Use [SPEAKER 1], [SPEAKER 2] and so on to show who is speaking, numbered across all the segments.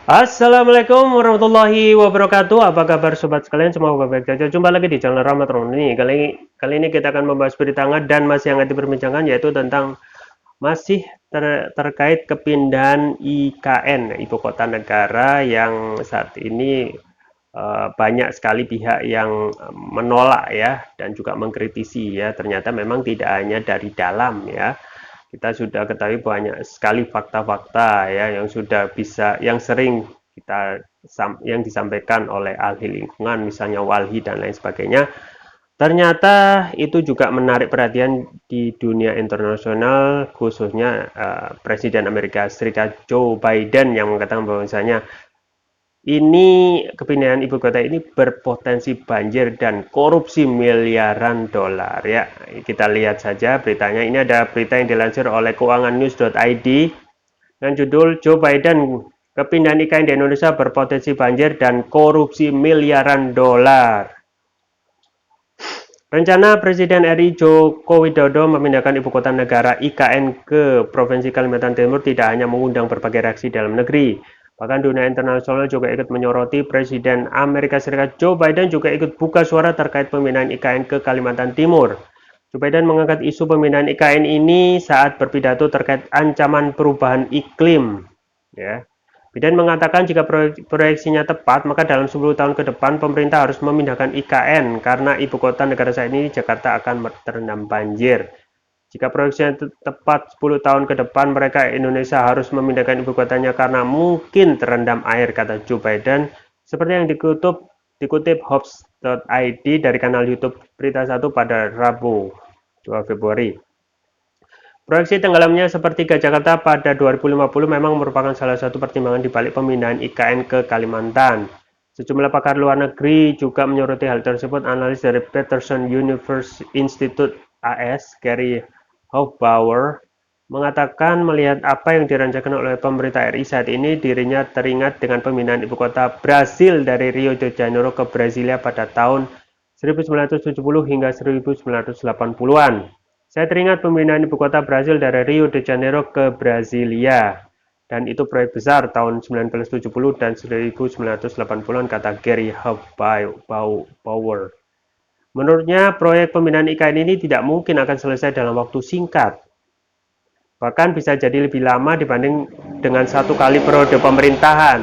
[SPEAKER 1] Assalamualaikum warahmatullahi wabarakatuh. Apa kabar sobat sekalian? Semoga baik saja. Jumpa lagi di channel Rahmat Roni. Kali ini kita akan membahas berita hangat dan masih hangat diperbincangkan, yaitu tentang terkait kepindahan IKN, ibu kota negara, yang saat ini banyak sekali pihak yang menolak ya, dan juga mengkritisi ya. Ternyata memang tidak hanya dari dalam ya. Kita sudah ketahui banyak sekali fakta-fakta ya yang sering yang disampaikan oleh ahli lingkungan, misalnya Walhi dan lain sebagainya. Ternyata itu juga menarik perhatian di dunia internasional, khususnya Presiden Amerika Serikat Joe Biden yang mengatakan bahwasanya ini kepindahan ibu kota ini berpotensi banjir dan korupsi miliaran dolar ya. Kita lihat saja beritanya. Ini ada berita yang dilansir oleh keuangannews.id dengan judul Joe Biden, kepindahan IKN di Indonesia berpotensi banjir dan korupsi miliaran dolar. Rencana Presiden RI Joko Widodo memindahkan ibu kota negara IKN ke Provinsi Kalimantan Timur tidak hanya mengundang berbagai reaksi dalam negeri, bahkan dunia internasional juga ikut menyoroti. Presiden Amerika Serikat Joe Biden juga ikut buka suara terkait pemindahan IKN ke Kalimantan Timur. Joe Biden mengangkat isu pemindahan IKN ini saat berpidato terkait ancaman perubahan iklim. Ya. Biden mengatakan jika proyeksinya tepat, maka dalam 10 tahun ke depan pemerintah harus memindahkan IKN karena ibu kota negara saat ini Jakarta akan terendam banjir. Jika proyeksinya tepat 10 tahun ke depan, mereka Indonesia harus memindahkan ibu kotanya karena mungkin terendam air, kata Joe Biden, seperti yang dikutip Hops.id dari kanal YouTube Berita 1 pada Rabu 2 Februari. Proyeksi tenggelamnya sepertiga Jakarta pada 2050 memang merupakan salah satu pertimbangan di balik pemindahan IKN ke Kalimantan. Sejumlah pakar luar negeri juga menyoroti hal tersebut. Analis dari Peterson University Institute AS, Gary Hofbauer, mengatakan melihat apa yang dirancangkan oleh pemerintah RI saat ini, dirinya teringat dengan pemindahan ibu kota Brasil dari Rio de Janeiro ke Brasilia pada tahun 1970 hingga 1980-an. Saya teringat pemindahan ibu kota Brasil dari Rio de Janeiro ke Brasilia, dan itu proyek besar tahun 1970 dan 1980-an, kata Gary Hofbauer. Menurutnya, proyek pemindahan IKN ini tidak mungkin akan selesai dalam waktu singkat. Bahkan bisa jadi lebih lama dibanding dengan satu kali periode pemerintahan.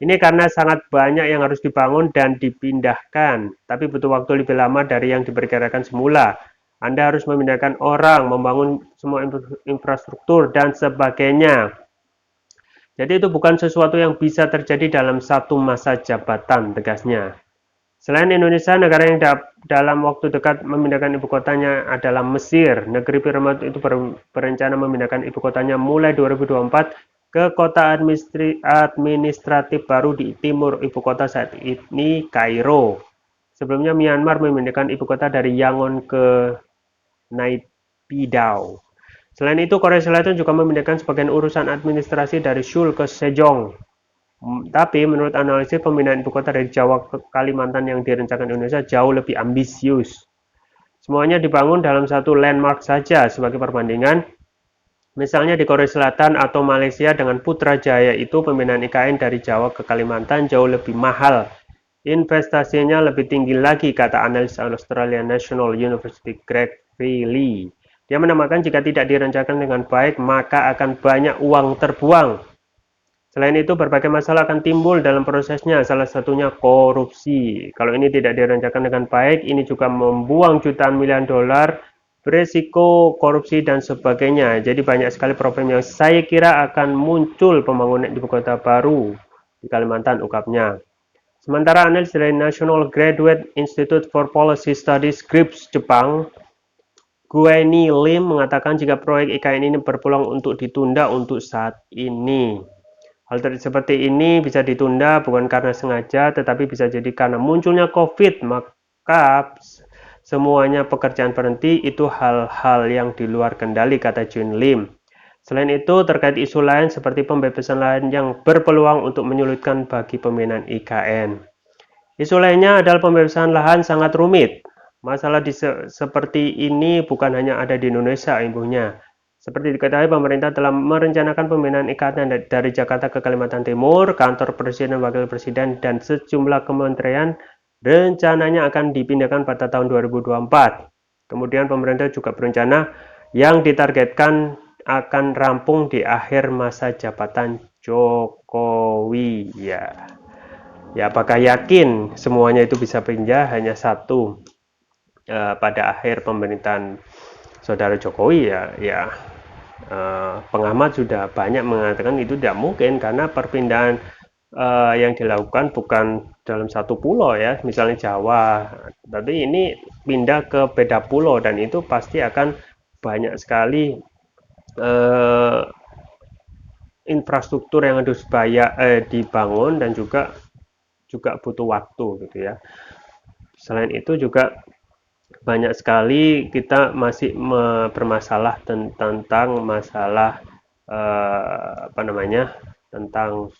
[SPEAKER 1] Ini karena sangat banyak yang harus dibangun dan dipindahkan, tapi butuh waktu lebih lama dari yang diperkirakan semula. Anda harus memindahkan orang, membangun semua infrastruktur, dan sebagainya. Jadi itu bukan sesuatu yang bisa terjadi dalam satu masa jabatan, tegasnya. Selain Indonesia, negara yang dalam waktu dekat memindahkan ibu kotanya adalah Mesir. Negeri piramid itu berencana memindahkan ibu kotanya mulai 2024 ke kota administratif baru di timur ibu kota saat ini, Kairo. Sebelumnya Myanmar memindahkan ibu kota dari Yangon ke Naypyidaw. Selain itu, Korea Selatan juga memindahkan sebagian urusan administrasi dari Seoul ke Sejong. Tapi menurut analisis, pemindahan ibu kota dari Jawa ke Kalimantan yang direncanakan Indonesia jauh lebih ambisius. Semuanya dibangun dalam satu landmark saja sebagai perbandingan. Misalnya di Korea Selatan atau Malaysia dengan Putrajaya itu, pemindahan IKN dari Jawa ke Kalimantan jauh lebih mahal. Investasinya lebih tinggi lagi, kata analis Australian National University Greg Lee. Dia menambahkan jika tidak direncanakan dengan baik, maka akan banyak uang terbuang. Selain itu, berbagai masalah akan timbul dalam prosesnya, salah satunya korupsi. Kalau ini tidak direncanakan dengan baik, ini juga membuang jutaan miliar dolar, beresiko korupsi dan sebagainya. Jadi banyak sekali problem yang saya kira akan muncul pembangunan ibu kota baru di Kalimantan, ungkapnya. Sementara analis dari National Graduate Institute for Policy Studies GRIPS Jepang, Gueni Lim, mengatakan jika proyek IKN ini berpeluang untuk ditunda untuk saat ini. Hal seperti ini bisa ditunda bukan karena sengaja, tetapi bisa jadi karena munculnya COVID, maka semuanya pekerjaan berhenti. Itu hal-hal yang di luar kendali, kata Jun Lim. Selain itu, terkait isu lain seperti pembebasan lahan yang berpeluang untuk menyulitkan bagi pemindahan IKN. Isu lainnya adalah pembebasan lahan sangat rumit. Masalah seperti ini bukan hanya ada di Indonesia, imbuhnya. Seperti diketahui, pemerintah telah merencanakan pemindahan IKN dari Jakarta ke Kalimantan Timur. Kantor Presiden, Wakil Presiden, dan sejumlah kementerian rencananya akan dipindahkan pada tahun 2024. Kemudian pemerintah juga berencana yang ditargetkan akan rampung di akhir masa jabatan Jokowi. Ya, apakah yakin semuanya itu bisa pindah? Hanya satu, pada akhir pemerintahan saudara Jokowi pengamat sudah banyak mengatakan itu tidak mungkin karena perpindahan yang dilakukan bukan dalam satu pulau ya, misalnya Jawa, tapi ini pindah ke beda pulau dan itu pasti akan banyak sekali eh, infrastruktur yang harus dibangun dan juga butuh waktu gitu ya. Selain itu juga banyak sekali kita masih bermasalah tentang masalah tentang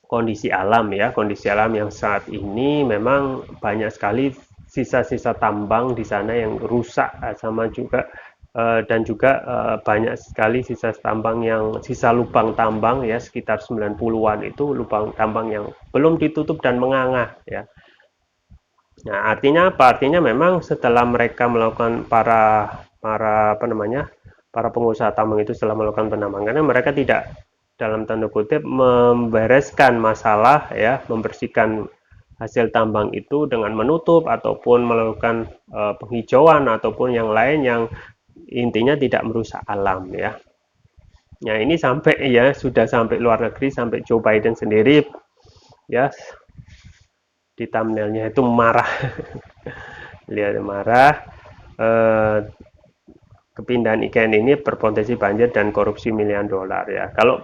[SPEAKER 1] kondisi alam ya, kondisi alam yang saat ini memang banyak sekali sisa-sisa tambang di sana yang rusak, sama juga dan juga banyak sekali sisa lubang tambang ya, sekitar 90-an itu lubang tambang yang belum ditutup dan menganga ya. Nah, artinya apa? Artinya memang setelah mereka melakukan para para apa namanya para pengusaha tambang itu setelah melakukan penambangan, mereka tidak dalam tanda kutip membereskan masalah ya, membersihkan hasil tambang itu dengan menutup ataupun melakukan penghijauan ataupun yang lain yang intinya tidak merusak alam ya. Nah, ini sampai ya sudah sampai luar negeri, sampai Joe Biden sendiri ya di thumbnailnya itu marah. Lihat marah, eh, kepindahan IKN ini berpotensi banjir dan korupsi miliaran dolar ya. Kalau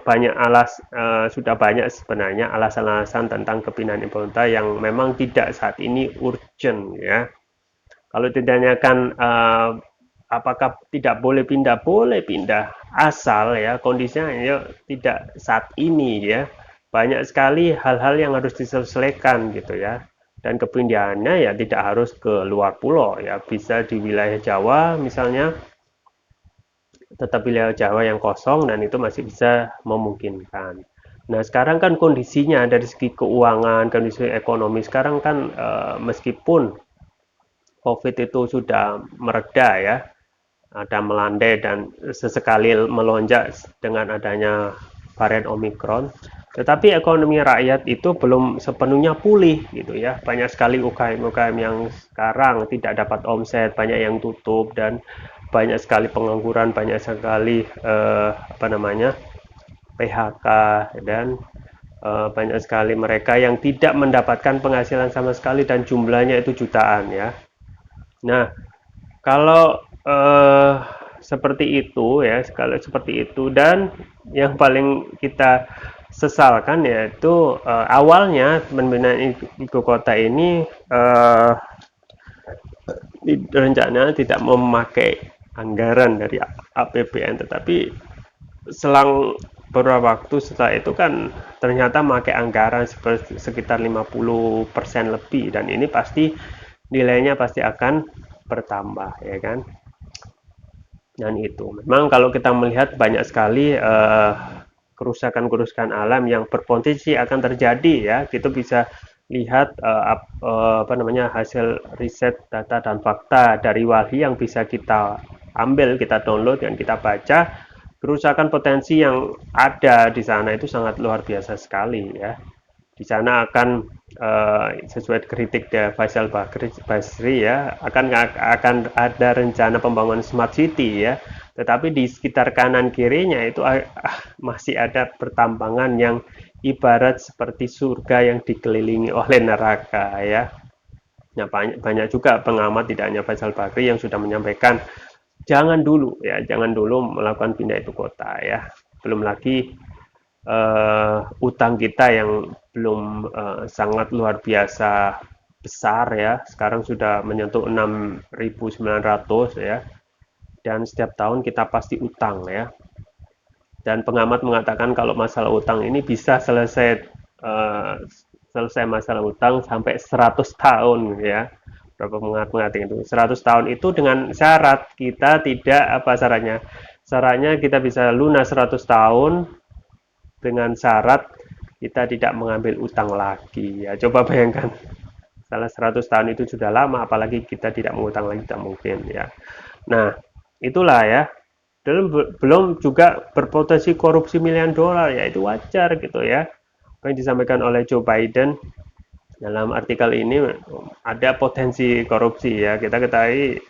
[SPEAKER 1] sudah banyak sebenarnya alasan-alasan tentang kepindahan ibu kota yang memang tidak saat ini urgent ya. Kalau ditanyakan apakah tidak boleh pindah, boleh pindah asal ya kondisinya ya tidak saat ini ya. Banyak sekali hal-hal yang harus diselesaikan gitu ya. Dan kepindahannya ya tidak harus ke luar pulau ya, bisa di wilayah Jawa misalnya, tetap wilayah Jawa yang kosong dan itu masih bisa memungkinkan. Nah, sekarang kan kondisinya dari segi keuangan, kondisi ekonomi sekarang kan meskipun COVID itu sudah mereda ya, ada melandai dan sesekali melonjak dengan adanya varian Omicron, tetapi ekonomi rakyat itu belum sepenuhnya pulih gitu ya. Banyak sekali UKM-UKM yang sekarang tidak dapat omset, banyak yang tutup dan banyak sekali pengangguran, banyak sekali PHK dan banyak sekali mereka yang tidak mendapatkan penghasilan sama sekali dan jumlahnya itu jutaan ya. Nah, kalau seperti itu ya, kalau seperti itu dan yang paling kita sesalkan yaitu awalnya pembinaan ibu kota ini rencana tidak memakai anggaran dari APBN, tetapi selang beberapa waktu setelah itu kan ternyata memakai anggaran sekitar 50% lebih dan ini pasti nilainya pasti akan bertambah ya kan. Dan itu memang kalau kita melihat banyak sekali kerusakan-kerusakan alam yang berpotensi akan terjadi ya, kita bisa lihat hasil riset data dan fakta dari WALHI yang bisa kita ambil, kita download dan kita baca. Kerusakan potensi yang ada di sana itu sangat luar biasa sekali ya. Di sana akan sesuai kritik dari Faisal Basri ya, akan ada rencana pembangunan smart city ya, tetapi di sekitar kanan kirinya itu masih ada pertambangan yang ibarat seperti surga yang dikelilingi oleh neraka ya. Nah, banyak juga pengamat, tidak hanya Faisal Basri, yang sudah menyampaikan jangan dulu melakukan pindah ibu kota ya, belum lagi utang kita yang belum sangat luar biasa besar ya, sekarang sudah menyentuh 6.900 ya, dan setiap tahun kita pasti utang ya. Dan pengamat mengatakan kalau masalah utang ini bisa selesai masalah utang sampai 100 tahun ya. berapa mengerti itu 100 tahun itu dengan syarat kita tidak apa syaratnya kita bisa lunas 100 tahun dengan syarat kita tidak mengambil utang lagi ya. Coba bayangkan, salah 100 tahun itu sudah lama, apalagi kita tidak mengutang lagi, tidak mungkin ya. Nah, itulah ya. Dan belum juga berpotensi korupsi miliaran dolar, ya itu wajar gitu ya. Apa yang disampaikan oleh Joe Biden dalam artikel ini, ada potensi korupsi ya. Kita ketahui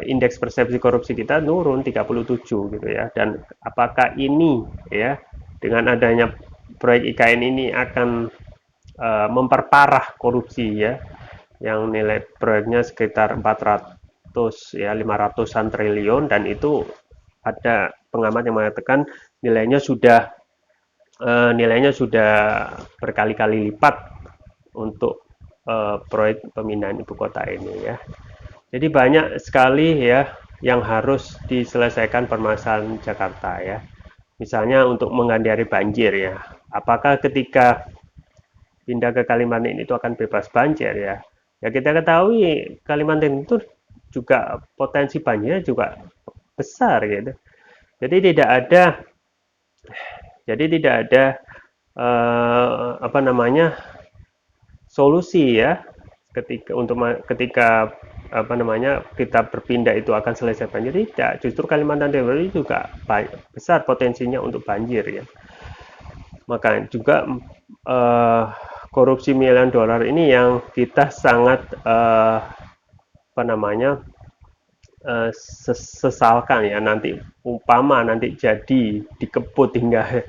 [SPEAKER 1] indeks persepsi korupsi kita turun 37 gitu ya. Dan apakah ini ya dengan adanya proyek IKN ini akan memperparah korupsi ya, yang nilai proyeknya sekitar 400 ya 500-an triliun, dan itu ada pengamat yang mengatakan nilainya sudah berkali-kali lipat untuk proyek pemindahan ibu kota ini ya. Jadi banyak sekali ya yang harus diselesaikan permasalahan Jakarta ya. Misalnya untuk menghindari banjir ya. Apakah ketika pindah ke Kalimantan itu akan bebas banjir ya? Ya kita ketahui Kalimantan itu juga potensi banjirnya juga besar gitu. Jadi tidak ada solusi ya ketika kita berpindah itu akan selesai banjir. Tidak, justru Kalimantan Timur itu juga besar potensinya untuk banjir ya. Maka juga korupsi miliaran dolar ini yang kita sangat sesalkan ya, nanti umpama nanti jadi dikebut hingga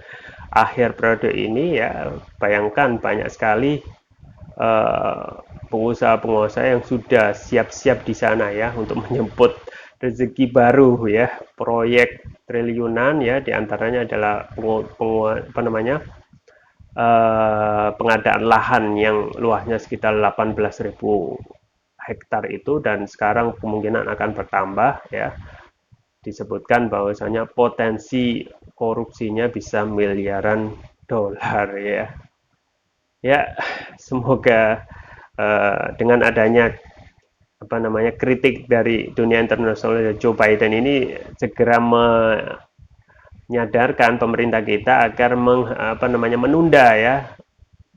[SPEAKER 1] akhir periode ini ya, bayangkan banyak sekali pengusaha-pengusaha yang sudah siap-siap di sana ya untuk menyebut rezeki baru ya, proyek triliunan ya, diantaranya adalah pengadaan lahan yang luasnya sekitar 18.000 hektar itu, dan sekarang kemungkinan akan bertambah ya. Disebutkan bahwasanya potensi korupsinya bisa miliaran dolar ya. Ya, semoga dengan adanya kritik dari dunia internasional, Joe Biden ini segera menyadarkan pemerintah kita agar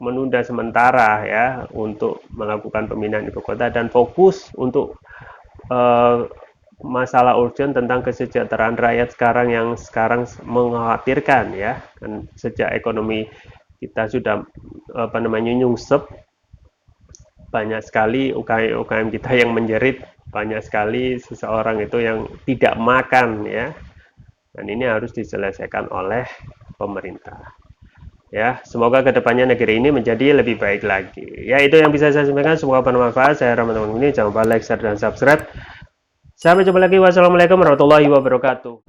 [SPEAKER 1] menunda sementara ya untuk melakukan pemindahan ibu kota dan fokus untuk masalah urgent tentang kesejahteraan rakyat yang sekarang mengkhawatirkan ya. Dan sejak ekonomi kita sudah nyungsep, banyak sekali UKM kita yang menjerit, banyak sekali seseorang itu yang tidak makan ya. Dan ini harus diselesaikan oleh pemerintah. Ya, semoga kedepannya negeri ini menjadi lebih baik lagi. Ya, itu yang bisa saya sampaikan. Semoga bermanfaat. Saya Rahmat ini. Jangan lupa like, share, dan subscribe. Sampai jumpa lagi. Wassalamualaikum warahmatullahi wabarakatuh.